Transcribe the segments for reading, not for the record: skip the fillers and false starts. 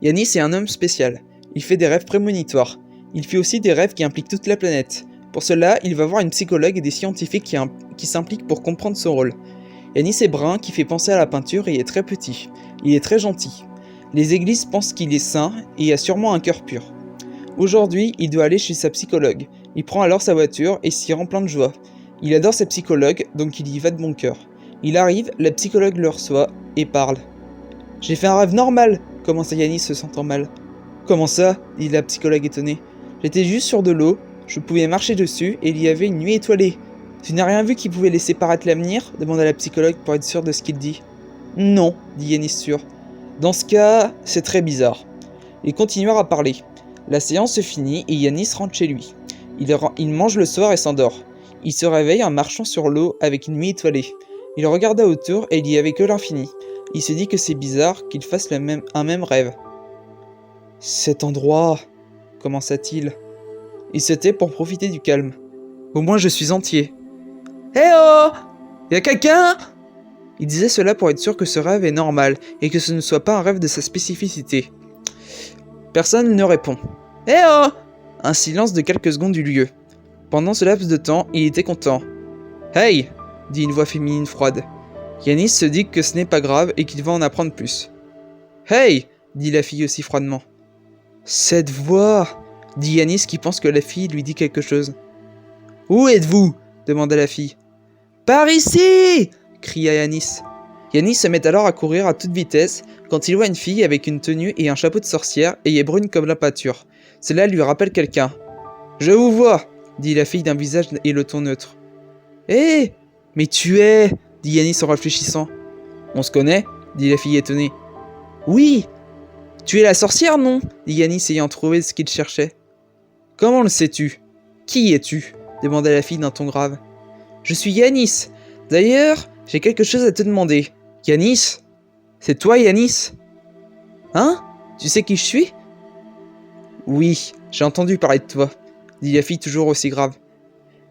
Yanis est un homme spécial. Il fait des rêves prémonitoires. Il fait aussi des rêves qui impliquent toute la planète. Pour cela, il va voir une psychologue et des scientifiques qui s'impliquent pour comprendre son rôle. Yanis est brun, qui fait penser à la peinture et est très petit. Il est très gentil. Les églises pensent qu'il est saint et a sûrement un cœur pur. Aujourd'hui, il doit aller chez sa psychologue. Il prend alors sa voiture et s'y rend plein de joie. Il adore sa psychologue, donc il y va de bon cœur. Il arrive, la psychologue le reçoit et parle. « J'ai fait un rêve normal !» commença Yanis se sentant mal. « Comment ça ?» dit la psychologue étonnée. « J'étais juste sur de l'eau, je pouvais marcher dessus et il y avait une nuit étoilée. Tu n'as rien vu qui pouvait laisser paraître l'avenir ?» demanda la psychologue pour être sûre de ce qu'il dit. « Non, dit Yanis sûr. Dans ce cas, c'est très bizarre. » Ils continuèrent à parler. La séance se finit et Yanis rentre chez lui. Il mange le soir et s'endort. Il se réveille en marchant sur l'eau avec une nuit étoilée. Il regarda autour et il n'y avait que l'infini. Il se dit que c'est bizarre qu'il fasse un même rêve. « Cet endroit... » commença-t-il. Il se tait pour profiter du calme. « Au moins je suis entier. »« Eh oh! Y'a quelqu'un ?» Il disait cela pour être sûr que ce rêve est normal et que ce ne soit pas un rêve de sa spécificité. Personne ne répond. « Eh oh !» Un silence de quelques secondes eut lieu. Pendant ce laps de temps, il était content. « Hey !» dit une voix féminine froide. Yanis se dit que ce n'est pas grave et qu'il va en apprendre plus. « Hey !» dit la fille aussi froidement. « Cette voix !» dit Yanis qui pense que la fille lui dit quelque chose. « Où êtes-vous » demanda la fille. « Par ici !» cria Yanis. Yanis se met alors à courir à toute vitesse quand il voit une fille avec une tenue et un chapeau de sorcière et est brune comme la pâture. Cela lui rappelle quelqu'un. « Je vous vois !» dit la fille d'un visage et le ton neutre. « Hé mais tu es !» dit Yanis en réfléchissant. « On se connaît ?» dit la fille étonnée. « Oui !»« Tu es la sorcière, non ?» dit Yanis ayant trouvé ce qu'il cherchait. « Comment le sais-tu ? Qui es-tu » demanda la fille d'un ton grave. « Je suis Yanis. D'ailleurs, j'ai quelque chose à te demander. Yanis ? C'est toi, Yanis ? Hein ? Tu sais qui je suis ? Oui, j'ai entendu parler de toi, dit la fille toujours aussi grave.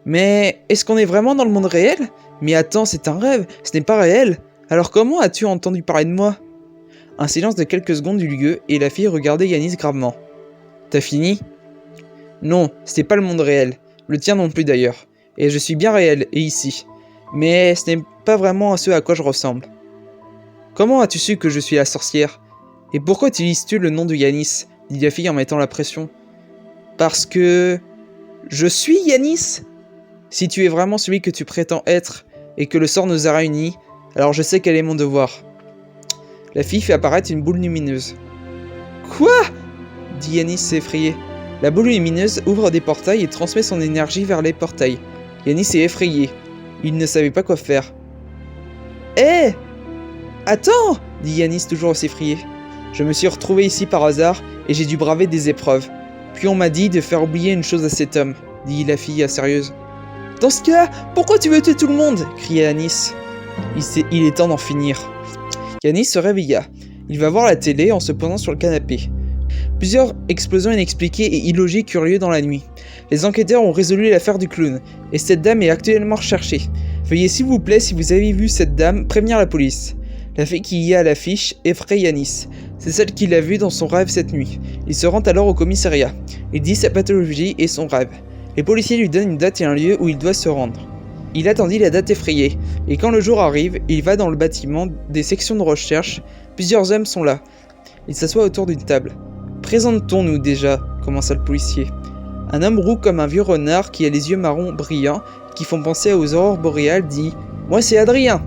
Mais est-ce qu'on est vraiment dans le monde réel ? Mais attends, c'est un rêve, ce n'est pas réel. Alors comment as-tu entendu parler de moi ? Un silence de quelques secondes eut lieu et la fille regardait Yanis gravement. T'as fini ? Non, c'est pas le monde réel, le tien non plus d'ailleurs. Et je suis bien réel et ici. Mais ce n'est pas vraiment à ce à quoi je ressemble. Comment as-tu su que je suis la sorcière ? Et pourquoi utilises-tu le nom de Yanis ? Dit la fille en mettant la pression. Parce que... Je suis Yanis ? Si tu es vraiment celui que tu prétends être, et que le sort nous a réunis, alors je sais quel est mon devoir. La fille fait apparaître une boule lumineuse. Quoi ? Dit Yanis effrayé. La boule lumineuse ouvre des portails et transmet son énergie vers les portails. Yanis est effrayé. Il ne savait pas quoi faire. Hé ! Attends ! Dit Yanis toujours aussi effrayé. Je me suis retrouvé ici par hasard et j'ai dû braver des épreuves. Puis on m'a dit de faire oublier une chose à cet homme, dit la fille sérieuse. Dans ce cas, pourquoi tu veux tuer tout le monde ? Cria Yanis. Il est temps d'en finir. Yanis se réveilla. Il va voir la télé en se posant sur le canapé. Plusieurs explosions inexpliquées et illogiques eurent lieu dans la nuit. Les enquêteurs ont résolu l'affaire du clown, et cette dame est actuellement recherchée. Veuillez s'il vous plaît, si vous avez vu cette dame, prévenir la police. La fille qui y est à l'affiche effraie Yanis. C'est celle qu'il a vue dans son rêve cette nuit. Il se rend alors au commissariat. Il dit sa pathologie et son rêve. Les policiers lui donnent une date et un lieu où il doit se rendre. Il attendit la date effrayée, et quand le jour arrive, il va dans le bâtiment des sections de recherche. Plusieurs hommes sont là. Il s'assoit autour d'une table. « Présentons-nous déjà », commença le policier. Un homme roux comme un vieux renard qui a les yeux marrons brillants, qui font penser aux aurores boréales, dit « Moi c'est Adrien !»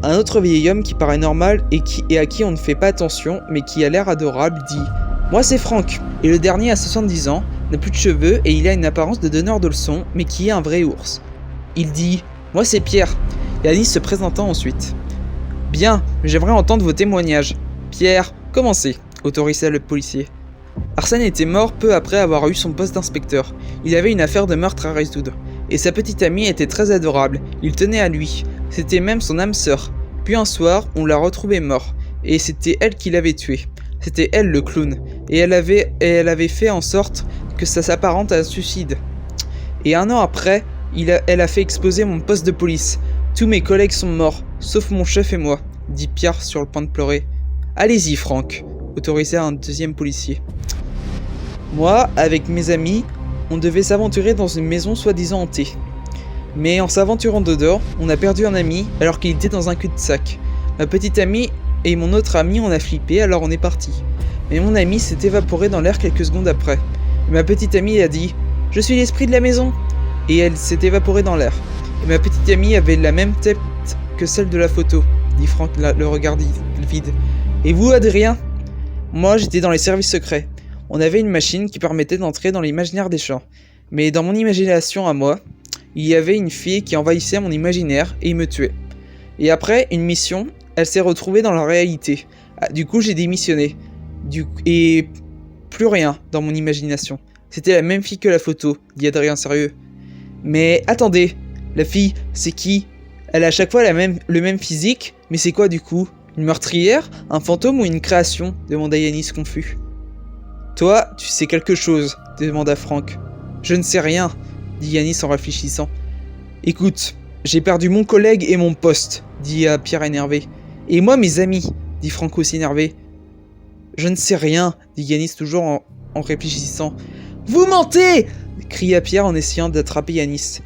Un autre vieil homme qui paraît normal et à qui on ne fait pas attention, mais qui a l'air adorable, dit « Moi c'est Franck !» Et le dernier a 70 ans, n'a plus de cheveux et il a une apparence de donneur de leçons, mais qui est un vrai ours. Il dit « Moi c'est Pierre !» Yanis se présentant ensuite. « Bien, j'aimerais entendre vos témoignages. Pierre, commencez !» autorisa le policier. Arsène était mort peu après avoir eu son poste d'inspecteur. Il avait une affaire de meurtre à résoudre. Et sa petite amie était très adorable. Il tenait à lui. C'était même son âme sœur. Puis un soir, on l'a retrouvé mort. Et c'était elle qui l'avait tué. C'était elle le clown. Et elle avait fait en sorte que ça s'apparente à un suicide. Et un an après, elle a fait exploser mon poste de police. Tous mes collègues sont morts, sauf mon chef et moi, dit Pierre sur le point de pleurer. Allez-y, Franck, autorisait un deuxième policier. Moi, avec mes amis, on devait s'aventurer dans une maison soi-disant hantée. Mais en s'aventurant dedans, on a perdu un ami alors qu'il était dans un cul-de-sac. Ma petite amie et mon autre ami, on a flippé, alors on est parti. Mais mon ami s'est évaporé dans l'air quelques secondes après. Et ma petite amie a dit « Je suis l'esprit de la maison !» Et elle s'est évaporée dans l'air. Et ma petite amie avait la même tête que celle de la photo, dit Franck, le regard vide. Et vous, Adrien ? Moi, j'étais dans les services secrets. On avait une machine qui permettait d'entrer dans l'imaginaire des gens. Mais dans mon imagination à moi, il y avait une fille qui envahissait mon imaginaire et me tuait. Et après une mission, elle s'est retrouvée dans la réalité. Du coup, j'ai démissionné. Et plus rien dans mon imagination. C'était la même fille que la photo, dit Adrien sérieux. Mais attendez, la fille, c'est qui ? Elle a à chaque fois le même physique, mais c'est quoi du coup ? Une meurtrière, un fantôme ou une création ? Demanda Yanis confus. Toi, tu sais quelque chose ? Demanda Franck. Je ne sais rien, dit Yanis en réfléchissant. Écoute, j'ai perdu mon collègue et mon poste, dit Pierre énervé. Et moi mes amis, dit Franck aussi énervé. Je ne sais rien, dit Yanis toujours en réfléchissant. Vous mentez ! Cria Pierre en essayant d'attraper Yanis.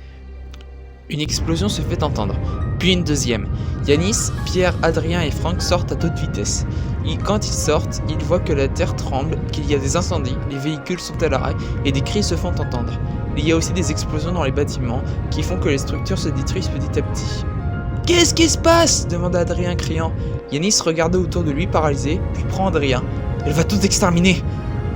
Une explosion se fait entendre, puis une deuxième. Yanis, Pierre, Adrien et Franck sortent à toute vitesse. Quand ils sortent, ils voient que la terre tremble, qu'il y a des incendies, les véhicules sont à l'arrêt et des cris se font entendre. Il y a aussi des explosions dans les bâtiments qui font que les structures se détruisent petit à petit. « Qu'est-ce qui se passe ?» demanda Adrien criant. Yanis regardait autour de lui paralysé, puis prend Adrien. « Elle va tout exterminer !»«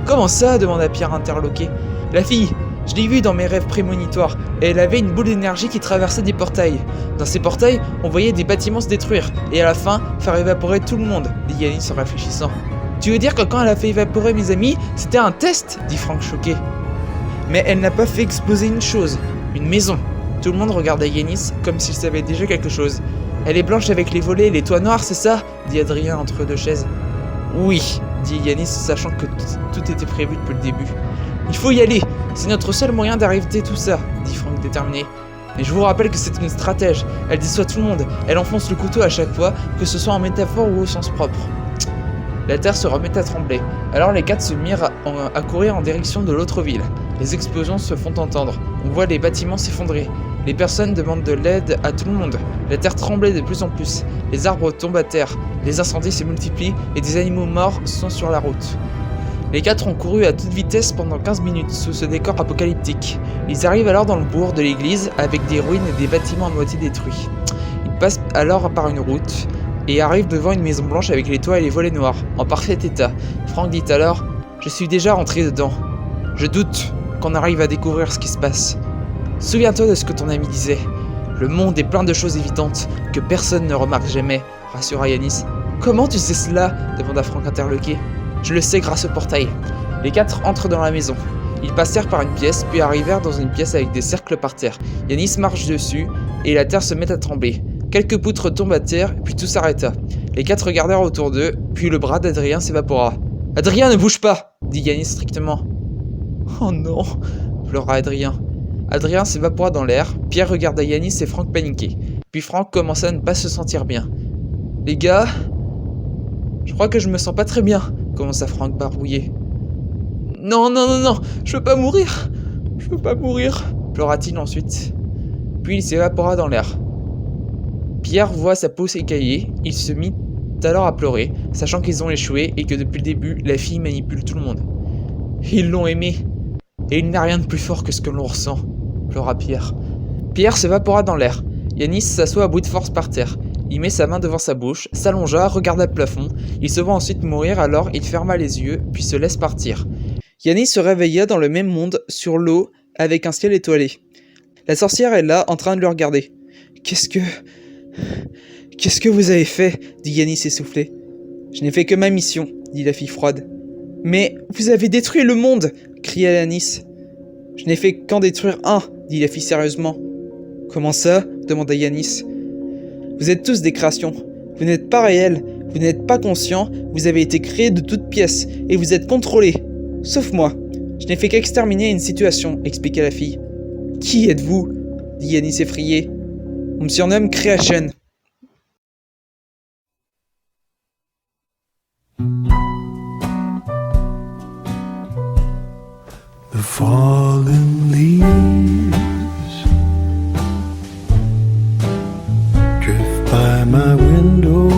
Comment ça ?» demanda Pierre interloqué. « La fille, je l'ai vue dans mes rêves prémonitoires, et elle avait une boule d'énergie qui traversait des portails. Dans ces portails, on voyait des bâtiments se détruire, et à la fin, faire évaporer tout le monde, dit Yanis en réfléchissant. Tu veux dire que quand elle a fait évaporer mes amis, c'était un test, dit Franck choqué. Mais elle n'a pas fait exploser une chose, une maison. Tout le monde regardait Yanis comme s'il savait déjà quelque chose. Elle est blanche avec les volets et les toits noirs, c'est ça, dit Adrien entre deux chaises. Oui, dit Yanis, sachant que tout était prévu depuis le début. Il faut y aller, c'est notre seul moyen d'arrêter tout ça, dit Franck déterminé. Mais je vous rappelle que c'est une stratège, elle déçoit tout le monde, elle enfonce le couteau à chaque fois, que ce soit en métaphore ou au sens propre. La terre se remet à trembler, alors les quatre se mirent à courir en direction de l'autre ville. Les explosions se font entendre, on voit les bâtiments s'effondrer. Les personnes demandent de l'aide à tout le monde. La terre tremblait de plus en plus, les arbres tombent à terre, les incendies se multiplient et des animaux morts sont sur la route. Les quatre ont couru à toute vitesse pendant 15 minutes sous ce décor apocalyptique. Ils arrivent alors dans le bourg de l'église avec des ruines et des bâtiments à moitié détruits. Ils passent alors par une route et arrivent devant une maison blanche avec les toits et les volets noirs, en parfait état. Franck dit alors « Je suis déjà rentré dedans. Je doute qu'on arrive à découvrir ce qui se passe. Souviens-toi de ce que ton ami disait. Le monde est plein de choses évidentes que personne ne remarque jamais, rassura Yanis. Comment tu sais cela ? Demanda Franck interloqué. Je le sais grâce au portail. Les quatre entrent dans la maison. Ils passèrent par une pièce, puis arrivèrent dans une pièce avec des cercles par terre. Yanis marche dessus, et la terre se met à trembler. Quelques poutres tombent à terre, puis tout s'arrêta. Les quatre regardèrent autour d'eux, puis le bras d'Adrien s'évapora. « Adrien, ne bouge pas !» dit Yanis strictement. « Oh non !» pleura Adrien. Adrien s'évapora dans l'air, Pierre regarda Yanis et Franck paniqués. Puis Franck commença à ne pas se sentir bien. « Les gars, je crois que je me sens pas très bien !» commença Franck barbouillé. « Non, je veux pas mourir ! Je veux pas mourir !» pleura-t-il ensuite. Puis il s'évapora dans l'air. Pierre voit sa peau s'écailler, il se mit alors à pleurer, sachant qu'ils ont échoué et que depuis le début, la fille manipule tout le monde. Ils l'ont aimé, et il n'y a rien de plus fort que ce que l'on ressent, pleura Pierre. Pierre s'évapora dans l'air. Yanis s'assoit à bout de force par terre. Il met sa main devant sa bouche, s'allongea, regarda le plafond. Il se voit ensuite mourir, alors il ferma les yeux, puis se laisse partir. Yanis se réveilla dans le même monde, sur l'eau, avec un ciel étoilé. La sorcière est là, en train de le regarder. « Qu'est-ce que vous avez fait ?» dit Yanis essoufflé. « Je n'ai fait que ma mission, » dit la fille froide. « Mais vous avez détruit le monde !» cria Yanis. « Je n'ai fait qu'en détruire un, » dit la fille sérieusement. « Comment ça ?» demanda Yanis. « Vous êtes tous des créations. Vous n'êtes pas réels, vous n'êtes pas conscients, vous avez été créés de toutes pièces, et vous êtes contrôlés. Sauf moi. Je n'ai fait qu'exterminer une situation, expliqua la fille. « Qui êtes-vous » dit Yanis effrayé. « On me surnomme Creation. » fallen leaves drift by my window.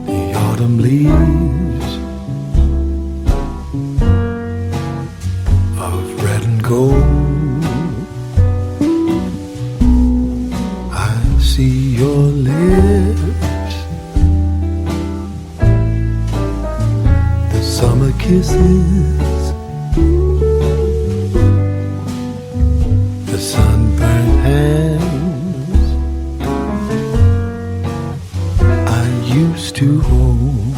The autumn leaves of red and gold. I see your lips, summer kisses, the sunburned hands I used to hold.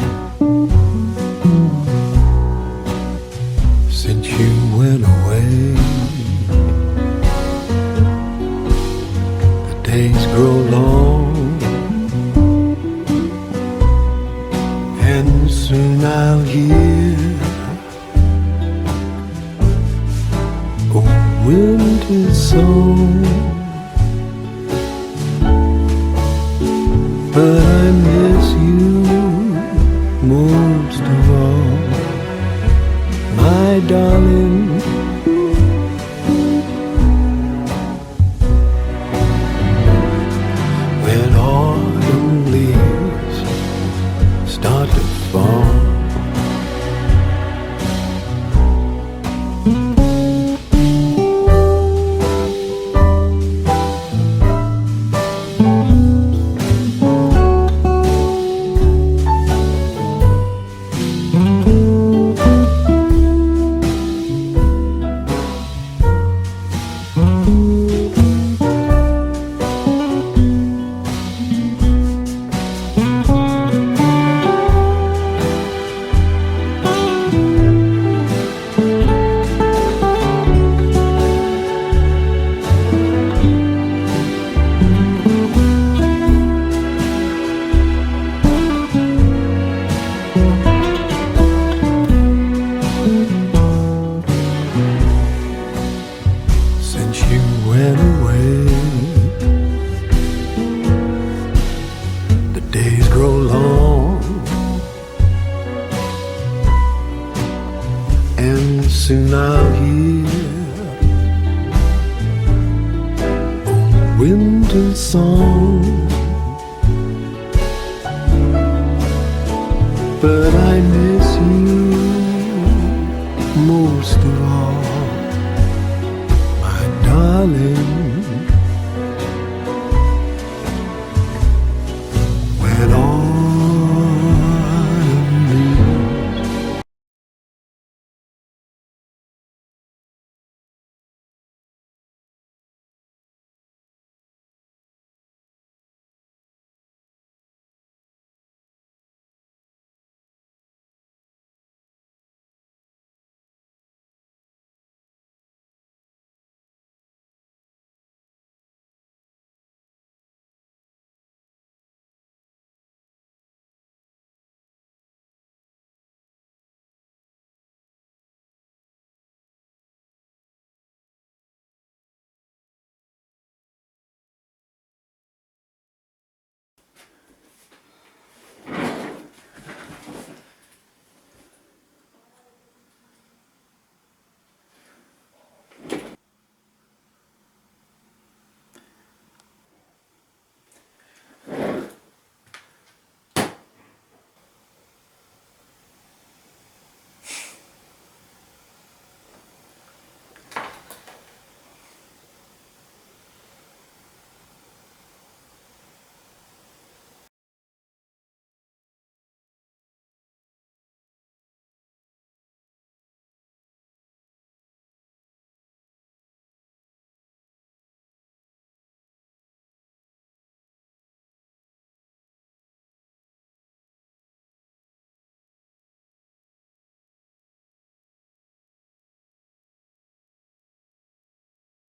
Since you went away, the days grow long, and soon I'll hear a winter song. But I miss you most of all, my darling. When autumn leaves start to fall, soon I'll hear a winter song. But I miss you most of all.